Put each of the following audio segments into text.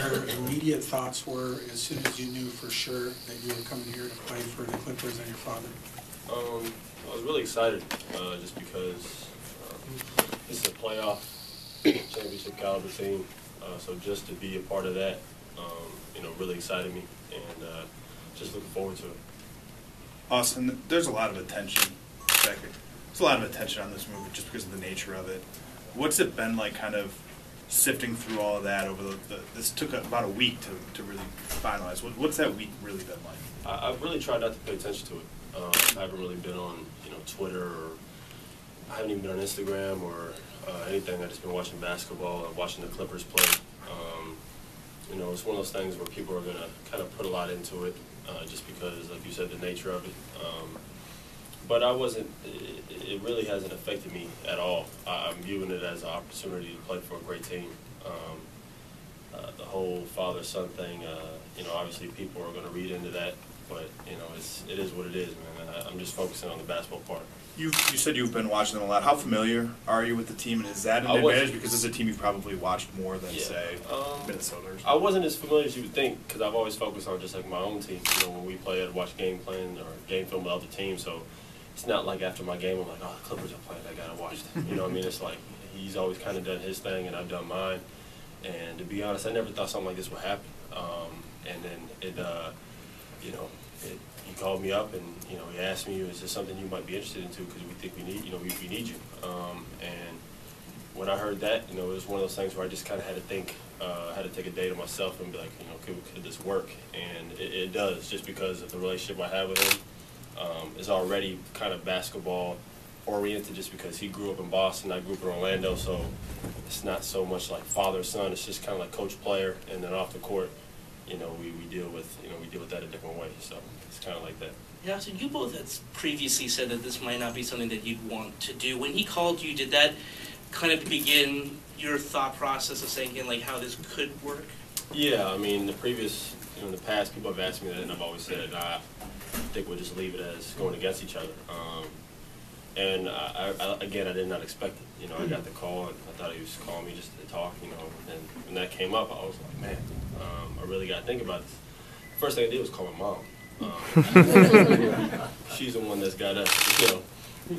Your immediate thoughts were as soon as you knew for sure that you were coming here to play for the Clippers and your father? I was really excited just because this is a playoff championship caliber team. So just to be a part of that, really excited me, and just looking forward to it. Austin, there's a lot of attention. There's a lot of attention on this movie just because of the nature of it. What's it been like, kind of sifting through all of that over this took about a week to really finalize. What's that week really been like? I've really tried not to pay attention to it. I haven't really been on Twitter, or I haven't even been on Instagram or anything. I've just been watching basketball and watching the Clippers play. It's one of those things where people are going to kind of put a lot into it just because, like you said, the nature of it. But it really hasn't affected me at all. I'm viewing it as an opportunity to play for a great team. The whole father-son thing, obviously people are going to read into that, but, it is what it is, man. I'm just focusing on the basketball part. You said you've been watching them a lot. How familiar are you with the team, and is that an advantage? Because it's a team you've probably watched more than, say, Minnesota. I wasn't as familiar as you would think, because I've always focused on just like my own team. When we play, I'd watch game plan or game film with other teams, so it's not like after my game I'm like, oh, the Clippers are playing, I gotta watch them. You know what I mean? It's like he's always kind of done his thing and I've done mine. And to be honest, I never thought something like this would happen. And then he called me up and he asked me, is this something you might be interested in too? Because we think we need you. And when I heard that, it was one of those things where I just kind of had to think, had to take a day to myself and be like, could this work? And it does, just because of the relationship I have with him. Is already kind of basketball oriented, just because he grew up in Boston, I grew up in Orlando, so it's not so much like father-son, it's just kind of like coach-player, and then off the court, we deal with that a different way, so it's kind of like that. Yeah, so you both had previously said that this might not be something that you'd want to do. When he called you, did that kind of begin your thought process of thinking like how this could work? Yeah, I mean, in the past, people have asked me that, and I've always said, I think we'll just leave it as going against each other. And again, I did not expect it. I got the call, and I thought he was calling me just to talk, and when that came up, I was like, man, I really got to think about this. First thing I did was call my mom. She's the one that's got to,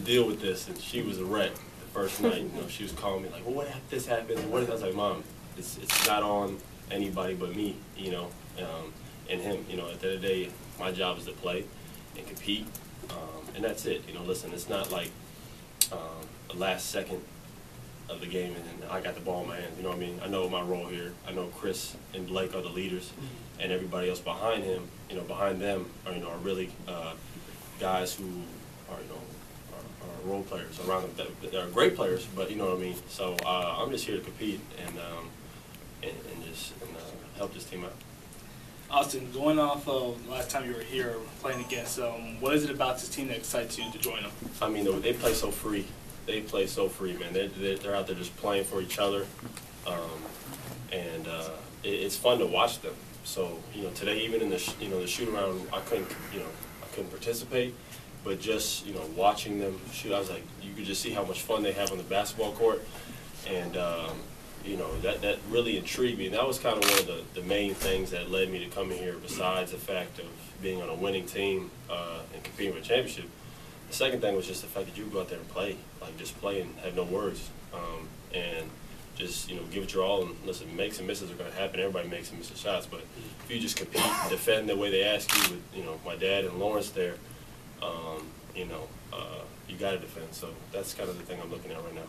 deal with this, and she was a wreck the first night. She was calling me like, well, what if this happens? And what if I was like, Mom, it's not on anybody but me, and him. At the end of the day, my job is to play and compete, and that's it. Listen, it's not like the last second of the game and I got the ball in my hands. You know what I mean? I know my role here. I know Chris and Blake are the leaders, and everybody else behind him, behind them are really guys who are role players around them. They're great players, but you know what I mean. So I'm just here to compete and just help this team out. Austin, going off of last time you were here playing against them, what is it about this team that excites you to join them? I mean, they play so free. They play so free, man. They're out there just playing for each other, and it's fun to watch them. So today, even in the shoot around, I couldn't participate, but just watching them shoot, I was like, you could just see how much fun they have on the basketball court, and that really intrigued me. And that was kind of one of the main things that led me to coming here, besides the fact of being on a winning team and competing for a championship. The second thing was just the fact that you go out there and play, like just play and have no worries, and just give it your all. And listen, makes and misses are going to happen. Everybody makes and misses shots, but if you just compete and defend the way they ask you, with my dad and Lawrence there, you got to defend. So that's kind of the thing I'm looking at right now.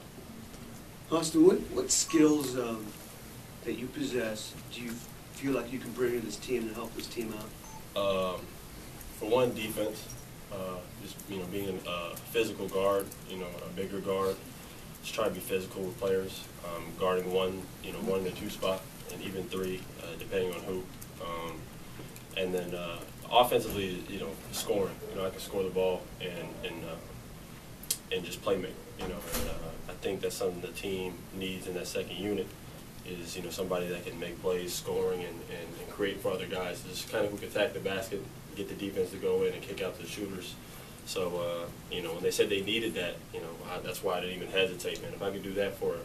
Austin, what skills that you possess do you feel like you can bring to this team and help this team out? For one, defense. Just being a physical guard, a bigger guard. Just try to be physical with players, guarding one and two spot, and even three, depending on who. And then offensively, scoring. I can score the ball and just playmaker. And I think that's something the team needs in that second unit is somebody that can make plays, scoring and create for other guys. Just kind of who can attack the basket, get the defense to go in and kick out the shooters. So when they said they needed that, that's why I didn't even hesitate, man. If I could do that for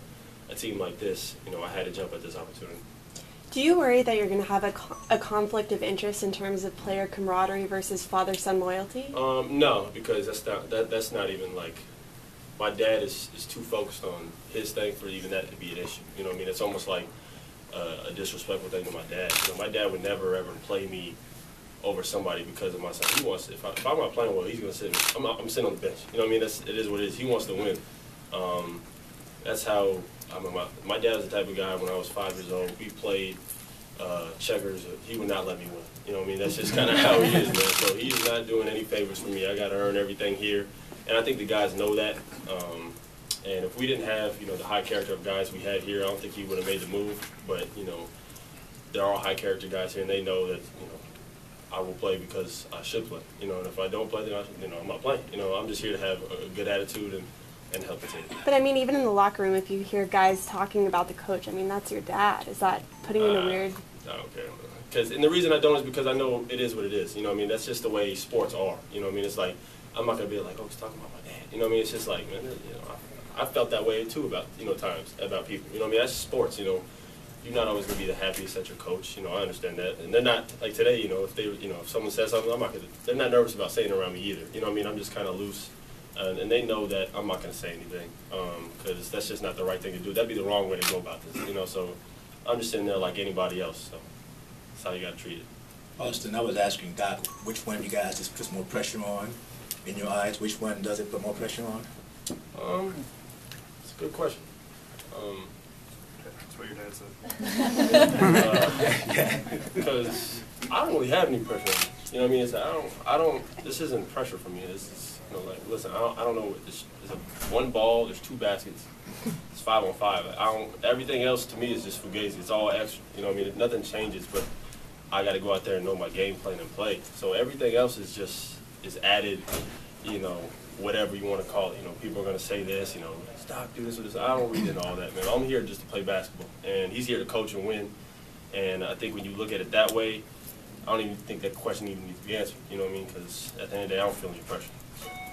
a team like this, I had to jump at this opportunity. Do you worry that you're going to have a conflict of interest in terms of player camaraderie versus father-son loyalty? No, because that's not even like, my dad is too focused on his thing for even that to be an issue. You know what I mean? It's almost like a disrespectful thing to my dad. You know, my dad would never ever play me over somebody because of my son. He wants to, if I'm not playing well, he's going to sit. I'm sitting on the bench. You know what I mean? It is what it is. He wants to win. That's how. My dad was the type of guy. When I was 5 years old, we played checkers. He would not let me win. You know what I mean? That's just kind of how he is, man. So he's not doing any favors for me. I got to earn everything here, and I think the guys know that. And if we didn't have, you know, the high character of guys we had here, I don't think he would have made the move. But you know, they're all high character guys here, and they know that, you know, I will play because I should play. You know, and if I don't play, then I'm not playing. You know, I'm just here to have a good attitude and help the team. But I mean, even in the locker room, if you hear guys talking about the coach, I mean, that's your dad. Is that putting you in a weird? I don't care. And the reason I don't is because I know it is what it is. You know what I mean? That's just the way sports are. You know what I mean? It's like, I'm not going to be like, oh, he's talking about my dad. You know what I mean? It's just like, man, you know, I felt that way too about, you know, times about people. You know what I mean? That's sports, you know. You're not always going to be the happiest at your coach. You know, I understand that. And they're not, like today, you know, if someone says something, I'm not going to, they're not nervous about saying it around me either. You know what I mean? I'm just kind of loose. And they know that I'm not going to say anything because that's just not the right thing to do. That'd be the wrong way to go about this, you know. So I'm just sitting there like anybody else. So that's how you got to treat it. Austin, I was asking Doc, which one of you guys just puts more pressure on in your eyes? Which one does it put more pressure on? It's a good question. That's what your dad said. Because I don't really have any pressure on me. You know what I mean? It's, I don't, this isn't pressure for me. This is, you know, like, listen, I don't know. There's one ball, there's 2 baskets. It's 5-on-5. Everything else to me is just fugazi. It's all extra. You know what I mean? Nothing changes, but I got to go out there and know my game plan and play. So everything else is added, you know, whatever you want to call it. You know, people are going to say this, you know, stop, do this or this. I don't read into all that, man. I'm here just to play basketball, and he's here to coach and win. And I think when you look at it that way, I don't even think that question even needs to be answered. You know what I mean? Because at the end of the day, I don't feel any pressure.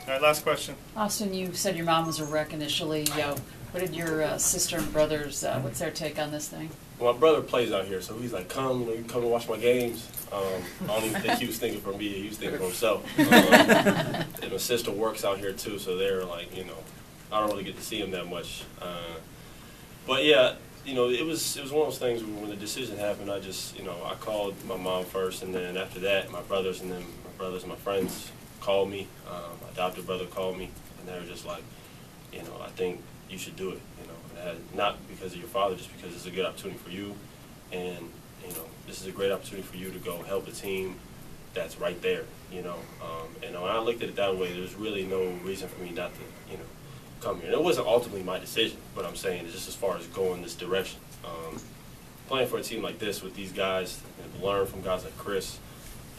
All right, last question. Austin, you said your mom was a wreck initially. What did your sister and brothers, what's their take on this thing? Well, my brother plays out here, so he's like, come, you know, you come and watch my games. I don't even think he was thinking for me. He was thinking for himself. And my sister works out here, too, so they're like, you know, I don't really get to see him that much. But, yeah, you know, it was one of those things where when the decision happened, I just, you know, I called my mom first, and then after that, my brothers, and then my brothers and my friends called me. My adopted brother called me, and they were just like, you know, I think you should do it, you know. Not because of your father, just because it's a good opportunity for you, and you know, this is a great opportunity for you to go help a team that's right there, you know. And when I looked at it that way, there's really no reason for me not to, you know, come here. And it wasn't ultimately my decision, but I'm saying is just as far as going this direction. Playing for a team like this with these guys, you know, learn from guys like Chris,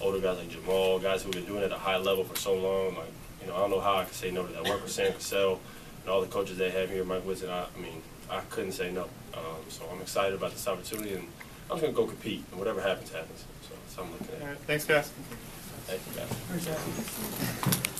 older guys like Jamal, guys who've been doing it at a high level for so long. Like, you know, I don't know how I can say no to that. Work with Sam Cassell and all the coaches they have here, Mike Whitson. I mean, I couldn't say no. So I'm excited about this opportunity, and I'm just going to go compete, and whatever happens, happens. So that's how I'm looking at it. All right, thanks, guys. Thank you, guys.